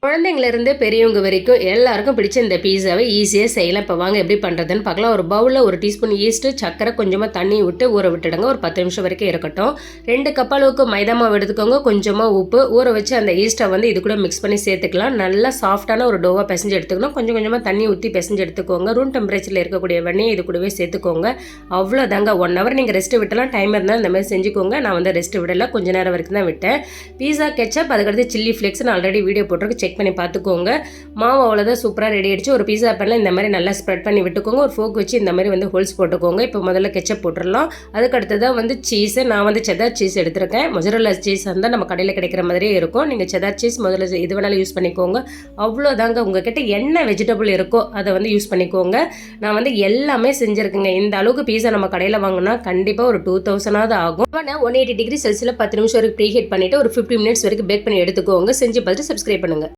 குழந்தைங்கலேருந்து பெரியவங்க வரைக்கும் எல்லாருக்கும் பிடிச்ச இந்த பீஸாவை ஈஸியாக செய்யலாம். இப்போ வாங்க எப்படி பண்ணுறதுன்னு பார்க்கலாம். ஒரு பவுலில் 1 டீஸ்பூன் ஈஸ்ட்டு, சக்கரை, கொஞ்சமாக தண்ணி விட்டு ஊற விட்டுடுங்க. ஒரு 10 நிமிஷம் வரைக்கும் இருக்கட்டும். 2 கப் அளவுக்கு மைதா மாவு எடுத்துக்கோங்க. கொஞ்சமாக உப்பு, ஊற வச்சு அந்த ஈஸ்ட்டை வந்து இது கூட மிக்ஸ் பண்ணி சேர்த்துக்கலாம். நல்லா சாஃப்டான ஒரு டோவாக பிசைஞ்சு எடுத்துக்கணும். கொஞ்சம் கொஞ்சமாக தண்ணி ஊற்றி பிசைஞ்சு எடுத்துக்கோங்க. ரூம் டெம்பரேச்சரில் இருக்கக்கூடிய வெண்ணெய் இது கூடவே சேர்த்துக்கோங்க. அவ்வளோதாங்க. 1 ஹவர் நீங்கள் ரெஸ்ட்டு விட்டலாம். டைம் இருந்தால் இந்த மாதிரி செஞ்சுக்கோங்க. நான் வந்து ரெஸ்ட்டு விடலை, கொஞ்சம் நேரம் வரைக்கும் தான் விட்டேன். பீஸா கெச்சப், அதுக்கடுத்து சில்லி ஃப்ளேக்ஸ் நான் ஆல்ரெடி வீடியோ போட்டிருக்கு, செக் பண்ணி பார்த்துக்கோங்க. மாவு அவ்வளோதான், சூப்பராக ரெடி ஆகிடுச்சு. ஒரு பீஸா பேனில் இந்த மாதிரி நல்லா ஸ்ப்ரெட் பண்ணி விட்டுக்கோங்க. ஒரு ஃபோக் வச்சு இந்த மாதிரி வந்து ஹோல்ஸ் போட்டுக்கோங்க. இப்போ முதல்ல கெச்சப் போட்டுடலாம். அதுக்கு அடுத்ததாக வந்து சீஸு, நான் வந்து செதார் சீஸ் எடுத்துருக்கேன். மொசரல்லா சீஸ் இருந்தால் நம்ம கடையில் கிடைக்கிற மாதிரியே இருக்கும். நீங்கள் செதார் சீஸ் முதல்ல இது வேணாலும் யூஸ் பண்ணிக்கோங்க. அவ்வளோதாங்க. உங்ககிட்ட என்ன வெஜிடபிள் இருக்கோ அதை வந்து யூஸ் பண்ணிக்கோங்க. நான் வந்து எல்லாமே செஞ்சுருக்கேங்க. இந்த அளவுக்கு பீஸா நம்ம கடையில் வாங்கினா கண்டிப்பாக ஒரு 2000 ஆகும். ஆனால் 180 டிகிரி செல்சியஸில் 10 நிமிஷம் வரைக்கும் ப்ரீஹீட் பண்ணிவிட்டு ஒரு 50 மினிட்ஸ் வரைக்கும் பேக் பண்ணி எடுத்துக்கோங்க. செஞ்சு பார்த்துட்டு சப்ஸ்கிரைப் பண்ணுங்கள்.